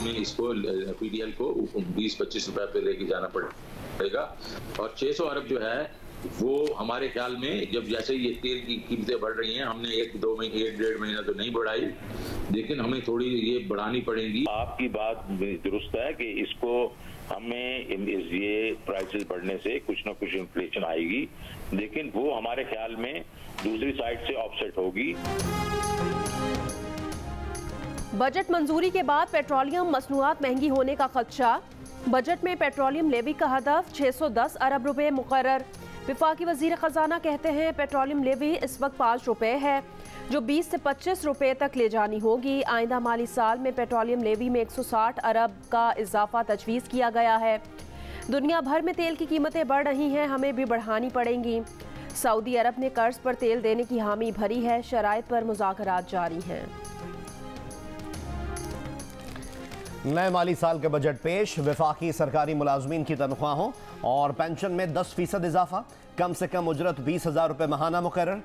हमें इसको PDL को 20-25 रुपए पे लेके जाना पड़ेगा। और 600 अरब जो है वो हमारे ख्याल में, जब जैसे ये तेल की कीमतें बढ़ रही हैं, हमने 1-2 महीने 1-1.5 महीना तो नहीं बढ़ाई, लेकिन हमें थोड़ी ये बढ़ानी पड़ेगी। आपकी बात दुरुस्त है कि इसको हमें ये प्राइसेस बढ़ने से कुछ ना कुछ इन्फ्लेशन आएगी, लेकिन वो हमारे ख्याल में दूसरी साइड से ऑफसेट होगी। बजट मंजूरी के बाद पेट्रोलियम मसनूआत महंगी होने का खदशा। बजट में पेट्रोलियम लेवी का हदफ 610 अरब रुपए मुकर्रर। विफाकी वजीर खजाना कहते हैं पेट्रोलियम लेवी इस वक्त 5 रुपए है, जो 20 से 25 रुपए तक ले जानी होगी। आइंदा माली साल में पेट्रोलियम लेवी में 160 अरब का इजाफा तजवीज़ किया गया है। दुनिया भर में तेल की कीमतें बढ़ रही हैं, हमें भी बढ़ानी पड़ेंगी। सऊदी अरब ने कर्ज पर तेल देने की हामी भरी है, शराइत पर मुज़ाकरात जारी हैं। नए माली साल के बजट पेश। वफाकी सरकारी मुलाजमीन की तनख्वाहों और पेंशन में 10% इजाफा। कम से कम उजरत 20,000 रुपये माहाना मुकर्रर।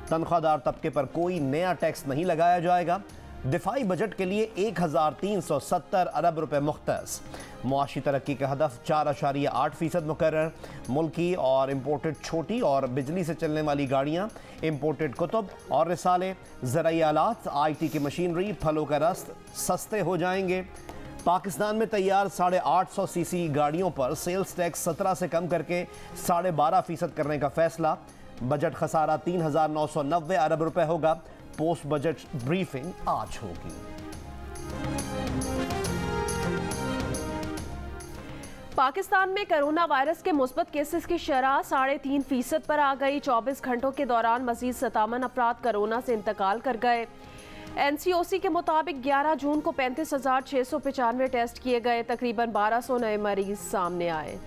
तनख्वाहदार तबके पर कोई नया टैक्स नहीं लगाया जाएगा। दिफाई बजट के लिए 1,370 अरब रुपये मुख्तस। मुआशी तरक्की का हदफ 4.8% मुकर्रर। मुल्की और इम्पोर्टेड छोटी और बिजली से चलने वाली गाड़ियाँ, इम्पोर्टेड कुतुब और रिसाले, ज़राई आलात, IT की मशीनरी, फलों का रस सस्ते हो जाएंगे। पाकिस्तान में तैयार 850 CC गाड़ियों पर सेल्स टैक्स 17 से कम करके 12.5% करने का फैसला। बजट खसारा 3,990 अरब रुपए होगा। पोस्ट बजट ब्रीफिंग आज होगी। पाकिस्तान में कोरोना वायरस के मुस्बत केसेस की शरह 3.5% पर आ गई। 24 घंटों के दौरान मजीद 57 अफराद कोरोना से इंतकाल कर गए। NCOC के मुताबिक 11 जून को 35,695 टेस्ट किए गए। तकरीबन 1200 नए मरीज सामने आए।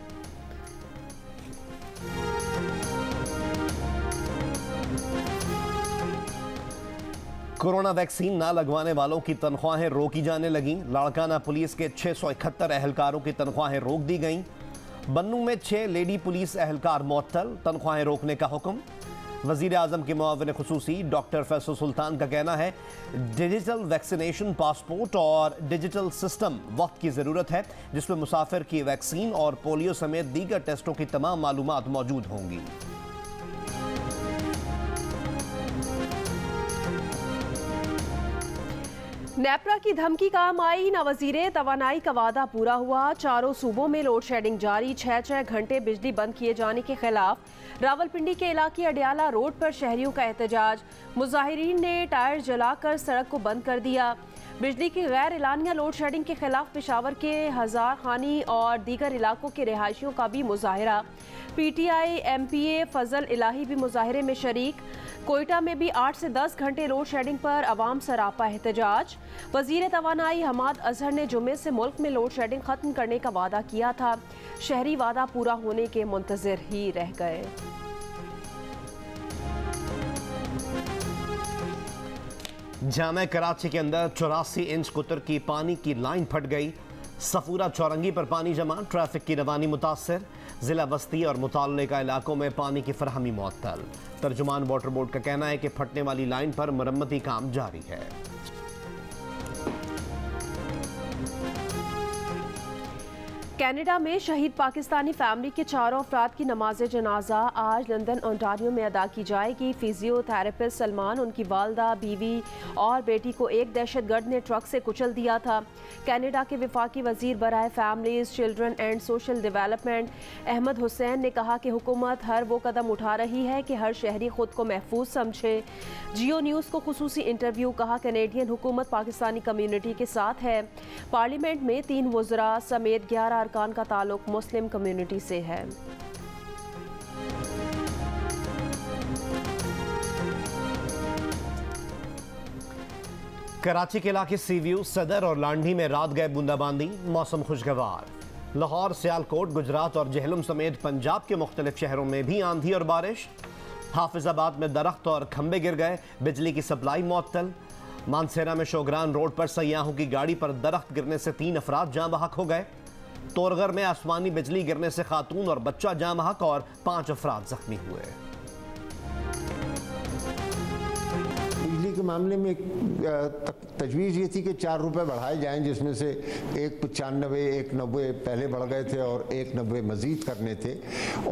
कोरोना वैक्सीन ना लगवाने वालों की तनख्वाहें रोकी जाने लगीं। लाड़काना पुलिस के 671 एहलकारों की तनख्वाहें रोक दी गईं। बन्नू में 6 लेडी पुलिस एहलकार मुअत्तल, तनख्वाहें रोकने का हुक्म। वज़ीर आज़म के मुआविन खुसूसी डॉक्टर फैसल सुल्तान का कहना है डिजिटल वैक्सीनेशन पासपोर्ट और डिजिटल सिस्टम वक्त की ज़रूरत है, जिसमें मुसाफिर की वैक्सीन और पोलियो समेत दीगर टेस्टों की तमाम मालूमात मौजूद होंगी। नेपरा की धमकी काम आई, न वज़ीरे तवानाई का वादा पूरा हुआ। चारों सूबों में लोड शेडिंग जारी। 6 घंटे बिजली बंद किए जाने के खिलाफ रावलपिंडी के इलाके अडियाला रोड पर शहरियों का एहतजाज। मुजाहिरीन ने टायर जलाकर सड़क को बंद कर दिया। बिजली की गैर एलानिया लोड शेडिंग के खिलाफ पेशावर के हजार खानी और दीगर इलाकों के रिहायशियों का भी मुजाहिरा। PTI MPA फजल इलाही भी मुजाहिरे में शरीक। कोयटा में भी 8 से 10 घंटे लोड शेडिंग पर अवाम सरापा एहतजाज। वजीर तवानाई हमाद अजहर ने जुमे से मुल्क में लोड शेडिंग खत्म करने का वादा किया था। शहरी वादा पूरा होने के मुंतजिर ही रह गए। जामे कराची के अंदर 84 इंच कुतर की पानी की लाइन फट गई। सफूरा चौरंगी पर पानी जमा, ट्रैफिक की रवानी मुतासर। जिला बस्ती और मुताल्लिका इलाकों में पानी की फरहमी मुअत्तल। तर्जुमान वाटर बोर्ड का कहना है कि फटने वाली लाइन पर मरम्मती काम जारी है। कनाडा में शहीद पाकिस्तानी फैमिली के 4 अफराद की नमाज जनाजा आज लंदन ओंटारियो में अदा की जाएगी। फिजियोथेरेपिस्ट सलमान, उनकी वालदा, बीवी और बेटी को एक दहशतगर्द ने ट्रक से कुचल दिया था। कनाडा के वफाकी वजीर बराए families, children and social development Ahmad Hussain ने कहा कि हुकूमत हर वो कदम उठा रही है कि हर शहरी खुद को महफूज समझे। जियो न्यूज़ को खुसूसी इंटरव्यू, कहा कैनेडियन हुकूमत पाकिस्तानी कम्यूनिटी के साथ है। पार्लियामेंट में 3 वज़रा समेत 11 अरकान का ताल्लुक मुस्लिम कम्युनिटी से है। कराची के इलाके सीव्यू, सदर और लांडी में रात गए बूंदाबांदी, मौसम खुशगवार। लाहौर, सियालकोट, गुजरात और जेहलम समेत पंजाब के मुख्तलिफ शहरों में भी आंधी और बारिश। हाफिजाबाद में दरख्त और खंबे गिर गए, बिजली की सप्लाई मुअत्तल। मानसेरा में शोगरान रोड पर सयाहों की गाड़ी पर दरख्त गिरने से 3 अफराद जाँ बहक हो गए। तोरगर में आसमानी बिजली गिरने से खातून और बच्चा जाँ बहक और 5 अफराद जख्मी हुए। बिजली के मामले में तजवीज़ ये थी कि 4 रुपये बढ़ाए जाएं, जिसमें से 1.95, 1.90 पहले बढ़ गए थे और 1.90 मज़ीद करने थे।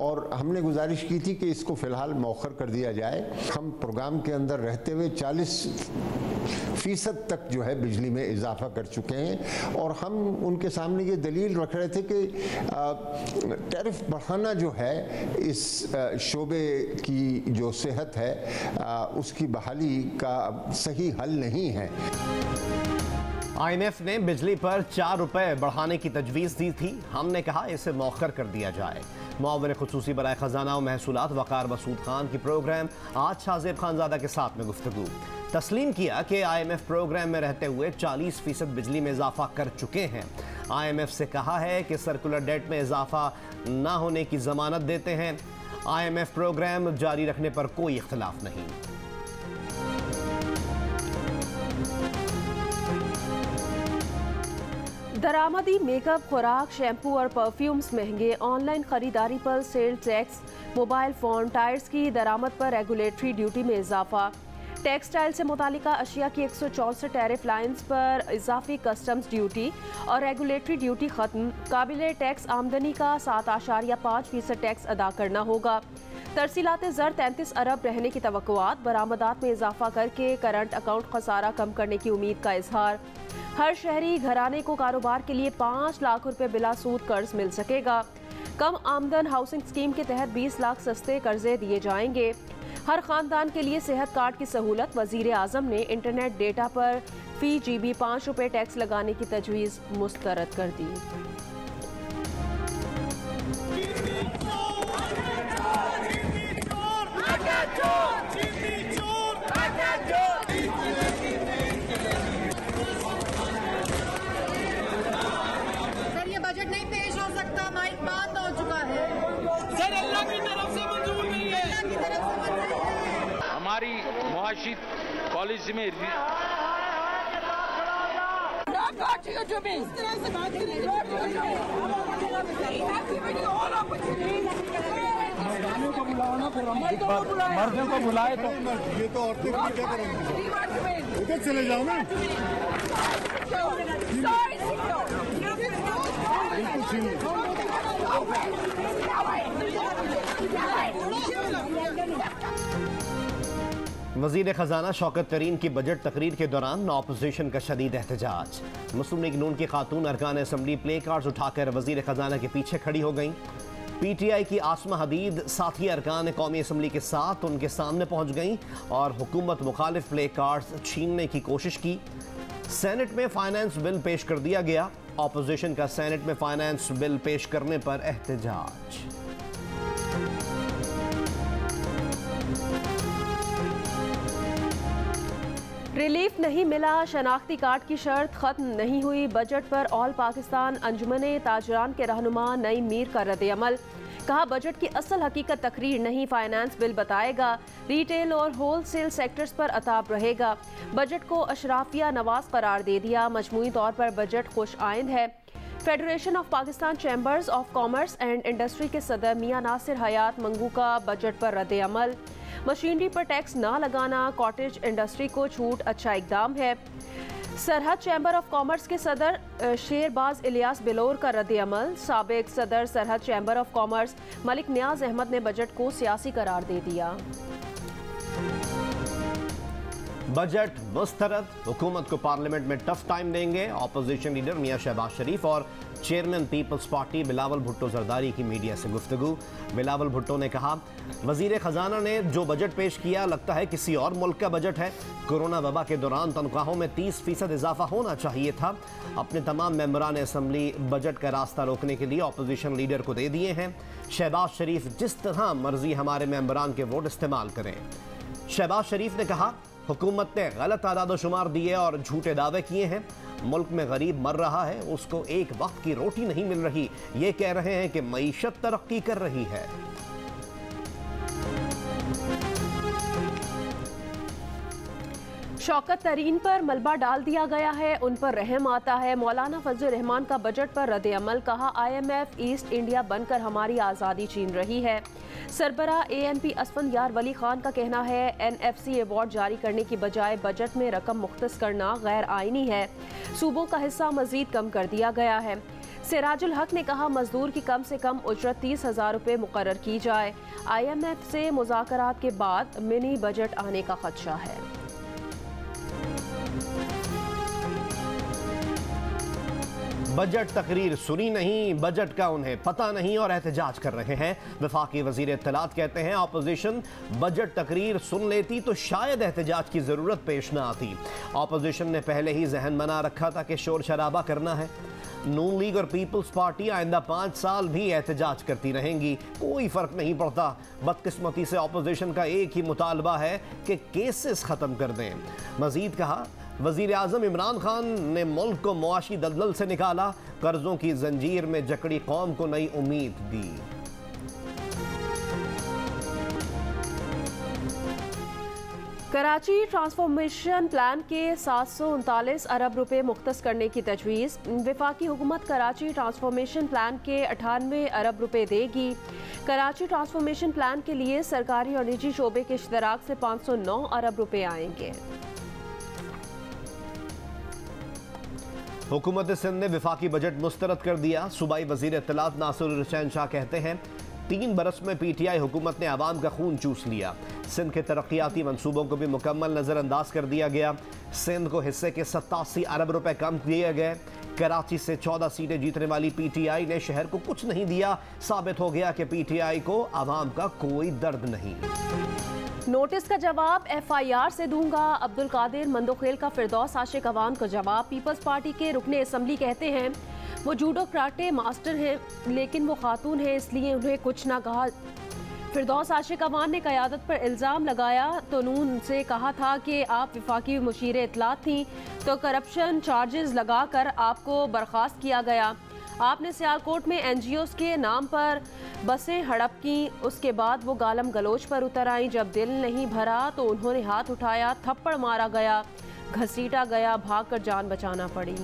और हमने गुजारिश की थी कि इसको फ़िलहाल मौखर कर दिया जाए। हम प्रोग्राम के अंदर रहते हुए 40% तक जो है बिजली में इजाफा कर चुके हैं और हम उनके सामने ये दलील रख रहे थे कि टैरिफ बढ़ाना जो है इस शोबे की जो सेहत है उसकी बहाली का सही हल नहीं है। IMF ने बिजली पर 4 रुपए बढ़ाने की तजवीज़ दी थी। हमने कहा इसे मौखर कर दिया जाए। मुआविन खुसूसी बराए खजाना और महसूलात वकार मसूद खान की प्रोग्राम आज शाहजेब खानजादा के साथ में गुफ्तगू। तस्लीम किया कि IMF प्रोग्राम में रहते हुए 40% बिजली में इजाफा कर चुके हैं। IMF से कहा है कि सर्कुलर डेट में इजाफा ना होने की जमानत देते हैं। IMF प्रोग्राम जारी रखने पर कोई इख्तिलाफ नहीं। दरामदी मेकअप, खुराक, शैम्पू और परफ्यूम्स महंगे। ऑनलाइन खरीदारी पर sales tax, mobile phone, tyres की दरामद पर रेगुलेटरी ड्यूटी में इजाफा। टेक्सटाइल से मुतालिका अशिया की 164 टैरिफ लाइन्स पर इजाफी कस्टम्स ड्यूटी और रेगुलेटरी ड्यूटी ख़त्म। काबिले टैक्स आमदनी का 7.5% टैक्स अदा करना होगा। तरसीलात ज़र 33 अरब रहने की तवक्कुआत। बरामदात में इजाफा करके करंट अकाउंट खसारा कम करने की उम्मीद का इजहार। हर शहरी घराने को कारोबार के लिए 5 लाख रुपए बिला सूद कर्ज मिल सकेगा। कम आमदन हाउसिंग स्कीम के तहत 20 लाख सस्ते कर्जे दिए जाएंगे। हर खानदान के लिए सेहत कार्ड की सहूलत। वजीर आजम ने इंटरनेट डेटा पर फी GB 5 रुपए टैक्स लगाने की तजवीज़ मुस्तरद कर दी। बजट नहीं पेश हो सकता, माइक बंद हो चुका है सर। अल्लाह की तरफ से मंजूर नहीं है, अल्लाह की तरफ से मंजूर नहीं है। हमारी मुआशी पॉलिसी में मर्दों को बुलाए तो ये तो औरतें क्या करेंगे, उधर चले जाओ ना। वज़ीर ख़जाना शौकत तरीन की बजट तकरीर के दौरान अपोजिशन का शदीद एहतजाज। मुस्लिम लीग नून की खातून अरकान असम्बली प्ले कार्ड्स उठाकर वज़ीर ख़जाना के पीछे खड़ी हो गईं। PTI की आसमा हदीद साथी अरकान कौमी असम्बली के साथ उनके सामने पहुंच गईं और हुकूमत मुखालिफ प्ले कार्ड्स छीनने की कोशिश की। सेनेट में फाइनेंस बिल पेश कर दिया गया। अपोजिशन का सेनेट में फाइनेंस बिल पेश करने पर एहतजाज। रिलीफ नहीं मिला, शनाख्ती कार्ड की शर्त खत्म नहीं हुई। बजट पर ऑल पाकिस्तान अंजुमने ताजरान के रहनुमा नईम मीर का रद्द-ए-अमल। कहा बजट की असल हकीकत तकरीर नहीं, फाइनेंस बिल बताएगा। रिटेल और होलसेल सेक्टर्स पर अताब रहेगा। बजट को अशराफिया नवाज करार दे दिया। मजमूई तौर पर बजट खुश आइंद है। Federation of Pakistan chambers of commerce and industry के सदर मियां नासिर हयात मंगू का बजट पर रद्द-ए-अमल। मशीनरी पर टैक्स ना लगाना कॉटेज इंडस्ट्री को छूट अच्छा इकदाम है। सरहद चैम्बर ऑफ कॉमर्स के सदर शेरबाज इलियास बिलोर का रद्द-ए-अमल। साबिक सदर सरहद चैम्बर ऑफ कॉमर्स मलिक नियाज अहमद ने बजट को सियासी करार दे दिया। बजट मुस्तरद, हुकूमत को पार्लियामेंट में टफ टाइम देंगे। अपोजिशन लीडर मियां शहबाज शरीफ और chairman Peoples Party Bilawal Bhutto Zardari की मीडिया से गुफ्तगू। बिलावल भुट्टो ने कहा वजीर खजाना ने जो बजट पेश किया लगता है किसी और मुल्क का बजट है। कोरोना वबा के दौरान तनख्वाहों में 30% इजाफा होना चाहिए था। अपने तमाम मेंबरान असम्बली बजट का रास्ता रोकने के लिए अपोजिशन लीडर को दे दिए हैं। शहबाज शरीफ जिस तरह मर्जी हमारे मेंबरान के वोट इस्तेमाल करें। शहबाज शरीफ ने कहा हुकूमत ने गलत आदाद शुमार दिए और झूठे दावे किए हैं। मुल्क में गरीब मर रहा है, उसको एक वक्त की रोटी नहीं मिल रही। ये कह रहे हैं कि मईशत तरक्की कर रही है। शौकत तरीन पर मलबा डाल दिया गया है, उन पर रहम आता है। मौलाना फजल रहमान का बजट पर रद्द अमल, कहा IMF ईस्ट इंडिया बनकर हमारी आज़ादी छीन रही है। सरबरा ANP असफंदयार वली खान का कहना है NFC अवार्ड जारी करने की बजाय बजट में रकम मुख्तस करना गैर आइनी है। सूबों का हिस्सा मजीद कम कर दिया गया है। सिराजुल हक ने कहा मजदूर की कम से कम उजरत 30,000 रुपये मुकर्रर की जाए। IMF से मुज़ाकरात के बाद मिनी बजट आने का खदशा है। बजट तकरीर सुनी नहीं, बजट का उन्हें पता नहीं और एहतजाज कर रहे हैं। वफाकी वजीर इत्तलात कहते हैं ऑपोजिशन बजट तकरीर सुन लेती तो शायद एहतजाज की जरूरत पेश न आती। ऑपोजिशन ने पहले ही जहन बना रखा था कि शोर शराबा करना है। नून लीग और पीपल्स पार्टी आइंदा 5 साल भी एहतजाज करती रहेंगी, कोई फर्क नहीं पड़ता। बदकिस्मती से ऑपोजिशन का एक ही मुतालबा है कि केसेस खत्म कर दें। मजीद कहा वजीर आजम इमरान खान ने मुल्क को मुआशी दलदल से निकाला, कर्जों की जंजीर में जकड़ी कौम को नई उम्मीद दी। कराची ट्रांसफॉर्मेशन प्लान के 739 अरब रुपए मुख्तस करने की तजवीज़। वफाकी हुकूमत कराची ट्रांसफॉर्मेशन प्लान के 98 अरब रुपए देगी। कराची ट्रांसफॉर्मेशन प्लान के लिए सरकारी और निजी शोबे के इश्तराक से 509 अरब रुपए आएंगे। हुकूमत सिंध ने वफाकी बजट मुस्तरद कर दिया। सूबाई वजीर इत्तलात नासिर हुसैन शाह कहते हैं 3 बरस में PTI हुकूमत ने आवाम का खून चूस लिया। सिंध के तरक्याती मंसूबों को भी मुकम्मल नज़रअंदाज कर दिया गया। सिंध को हिस्से के 87 अरब रुपए कम दिए गए। कराची से 14 सीटें जीतने वाली PTI ने शहर को कुछ नहीं दिया। साबित हो गया कि PTI को आवाम का कोई दर्द नहीं। नोटिस का जवाब FIR से दूंगा, अब्दुल कादिर मंदोखेल का फिरदौस आशिक अवान को जवाब। पीपल्स पार्टी के रुकने असम्बली कहते हैं वो जूडो कराटे मास्टर हैं, लेकिन वो खातून है इसलिए उन्हें कुछ ना कहा। फिरदौस आशिक अवान ने क़यादत पर इल्ज़ाम लगाया तो नून से कहा था कि आप वफाकी मुशीर इत्तलात थी तो करप्शन चार्जेस लगाकर आपको बर्खास्त किया गया। आपने सियालकोट में NGOs के नाम पर बसें हड़प की, उसके बाद वो गालम गलोच पर उतर आई। जब दिल नहीं भरा तो उन्होंने हाथ उठाया, थप्पड़ मारा गया, घसीटा गया, भागकर जान बचाना पड़ी।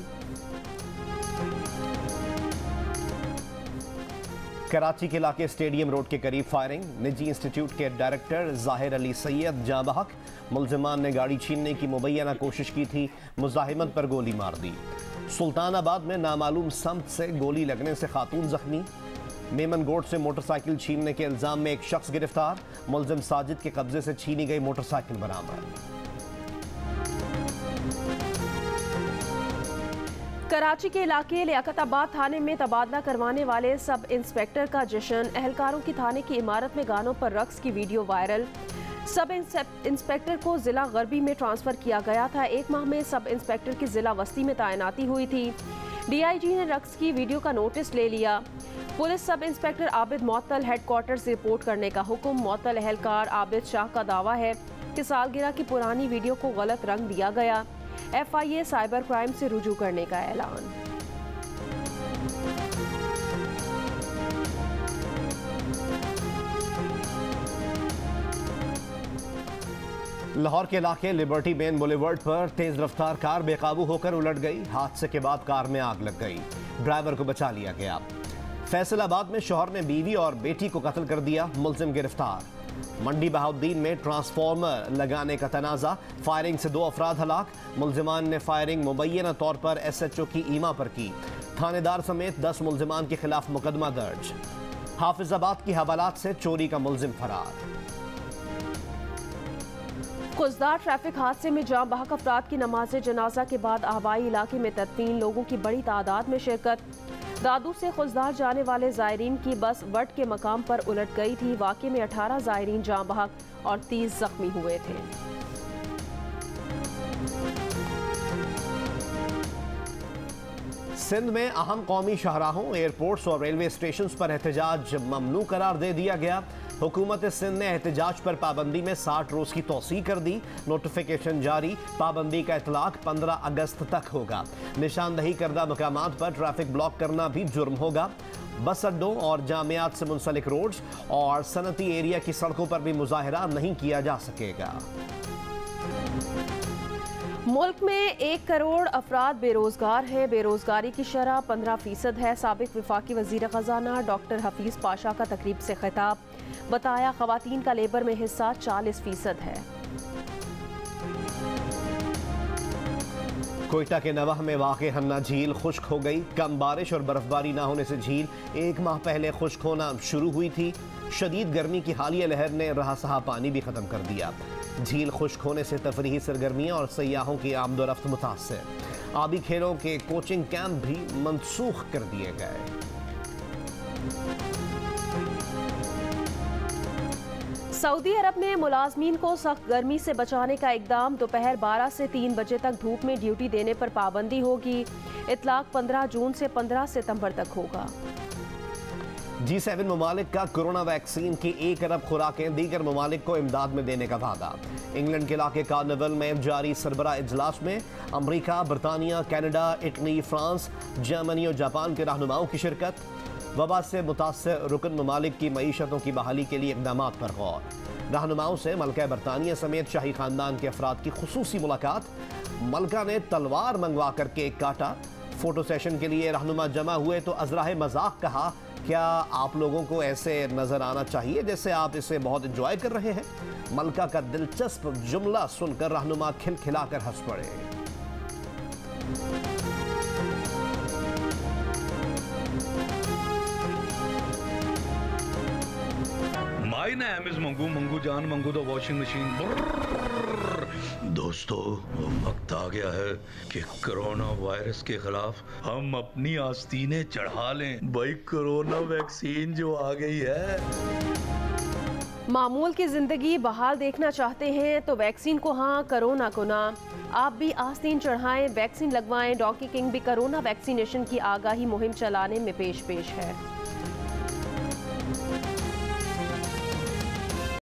कराची के इलाके स्टेडियम रोड के करीब फायरिंग। निजी इंस्टीट्यूट के डायरेक्टर जाहिर अली सैयद जाँ बहक। मुल्जिमान ने गाड़ी छीनने की मुबैना कोशिश की थी, मुजाहिमत पर गोली मार दी। सुल्तानाबाद में नामालूम समत से गोली लगने से खातून जख्मी। मेमनगोट से मोटरसाइकिल छीनने के इल्जाम में एक शख्स गिरफ्तार। मुल्जिम साजिद के कब्जे से छीनी गई मोटरसाइकिल बरामद। कराची के इलाके लियाकताबाद थाने में तबादला करवाने वाले सब इंस्पेक्टर का जश्न। एहलकारों की थाने की इमारत में गानों पर रक्स की वीडियो वायरल। सब इंस्पेक्टर को जिला गरबी में ट्रांसफर किया गया था। 1 माह में सब इंस्पेक्टर की जिला वस्ती में तैनाती हुई थी। DIG ने रक्स की वीडियो का नोटिस ले लिया। पुलिस सब इंस्पेक्टर आबिद मोअत्तल हेडक्वार्टर से रिपोर्ट करने का हुक्म। मोअत्तल एहलकार आबिद शाह का दावा है कि सालगिरह की पुरानी वीडियो को गलत रंग दिया गया। FIA साइबर क्राइम से रुजू करने का ऐलान। लाहौर के इलाके लिबर्टी मेन बुलेवर्ड पर तेज रफ्तार कार बेकाबू होकर उलट गई। हादसे के बाद कार में आग लग गई, ड्राइवर को बचा लिया गया। फैसलाबाद में शौहर ने बीवी और बेटी को कत्ल कर दिया, मुलजिम गिरफ्तार। मंडी बहाउद्दीन में ट्रांसफार्मर लगाने का तनाजा, फायरिंग से 2 अफराद हलाक। मुलजिमान ने फायरिंग मुबैना तौर पर SHO की ईमा पर की। थानेदार समेत 10 मुलजिमान के खिलाफ मुकदमा दर्ज। हाफिजाबाद की हवालात से चोरी का मुलजिम फरार। कुजदार ट्रैफिक हादसे में जाँ बहक अफराद की नमाज जनाजा के बाद आबाई इलाके में तदफीन, लोगों की बड़ी तादाद में शिरकत। दादू से खुजदार जाने वाले ज़ायरीन की बस वट के मकाम पर उलट गई थी। वाक़े में 18 ज़ायरीन जाँ बहक और 30 जख्मी हुए थे। सिंध में अहम कौमी शाहराहों, एयरपोर्ट्स और रेलवे स्टेशन पर एहतजाज ममनू करार दे दिया गया। हुकूमत सिंध ने एहतजाज पर पाबंदी में 60 रोज की तौसीह कर दी। नोटिफिकेशन जारी, पाबंदी का इतलाक 15 अगस्त तक होगा। निशानदही करदा मकामात पर ट्रैफिक ब्लॉक करना भी जुर्म होगा। बस अड्डों और जामियात से मुंसलिक रोड्स और सनती एरिया की सड़कों पर भी मुजाहरा नहीं किया जा सकेगा। मुल्क में 1 करोड़ अफराद बेरोजगार हैं। बेरोजगारी की शरह 15% है। साबिक वफाकी वजीर खजाना डॉक्टर हफीज पाशा का तकरीब से खिताब, बताया खवातीन का लेबर में हिस्सा 40% है। कोयटा के नवाह में वाक़े हन्ना झील खुश्क हो गई। कम बारिश और बर्फबारी न होने से झील 1 माह पहले खुश्क होना शुरू हुई थी। शदीद गर्मी की हालिया लहर ने रहा सहा पानी भी खत्म कर दिया। झील खुश्क होने से तफरीही सरगर्मियां और सयाहों की आमदोरफ्त मुतासर। आबी खेलों के कोचिंग कैंप भी मनसूख कर दिए गए। सऊदी अरब में मुलाजमीन को सख्त गर्मी से बचाने का इकदाम। दोपहर 12 से 3 बजे तक धूप में ड्यूटी देने पर पाबंदी होगी। इतलाक 15 जून से 15 सितंबर तक होगा। G7 ममालिक का कोरोना वैक्सीन की 1 अरब खुराकें दीगर ममालिक को इमदाद में देने का वादा। इंग्लैंड के इलाके कार्निवल में जारी सरबरा इजलास में अमरीका, बरतानिया, कनाडा, इटली, फ्रांस, जर्मनी और जापान के रहनुमाओं की शिरकत। वबा से मुतासर रुकन ममालिक की मईशतों की बहाली के लिए इकदाम पर गौर। रहनुमाओं से मलका बरतानिया समेत शाही खानदान के अफराद की खुसूसी मुलाकात। मलका ने तलवार मंगवा कर केक काटा। फोटो सेशन के लिए रहनुमा जमा हुए तो अजराह मजाक कहा, क्या आप लोगों को ऐसे नजर आना चाहिए जैसे आप इसे बहुत एंजॉय कर रहे हैं। मलका का दिलचस्प जुमला सुनकर रहनुमा खिलखिलाकर हंस पड़े। My name is Mangu, Mangu जान, मंगू द वॉशिंग मशीन। दोस्तों, वक्त आ गया है कि कोरोना वायरस के खिलाफ हम अपनी आस्तीनें चढ़ा लें। भाई, कोरोना वैक्सीन जो आ गई है। मामूल की जिंदगी बहाल देखना चाहते हैं तो वैक्सीन को हाँ, कोरोना को ना। आप भी आस्तीन चढ़ाएं, वैक्सीन लगवाएं। डॉकी किंग भी कोरोना वैक्सीनेशन की आगाही मुहिम चलाने में पेश है।